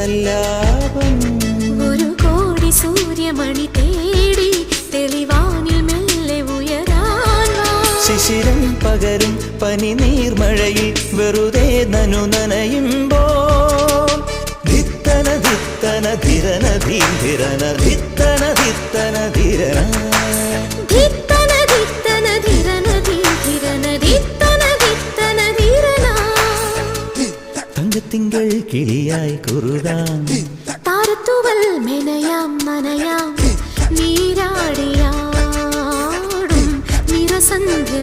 സല്ലാപം ഒരു കോടി സൂര്യമണി തേടി തെളിവാനിൽ മെല്ലെ ഉയരാൻ ശിശിരം പകരും പനി നീർമഴയിൽ വെറുതെ നനു നനയുമ്പോൾ ധിത്തന ധിത്തന ധിരന ധീരന ധിത്തന ധിത്തന ധിരന ധിത്തന ധിത്തന ധിരന ധീരന ധിത്തന ധിത്തന ധിരന തങ്കത്തിങ്കൾ കിളിയായി കുറുതാം താരത്തുവൽ മെനയാം നനയാം നീരാടിയാടും നിറസന്ധ്യ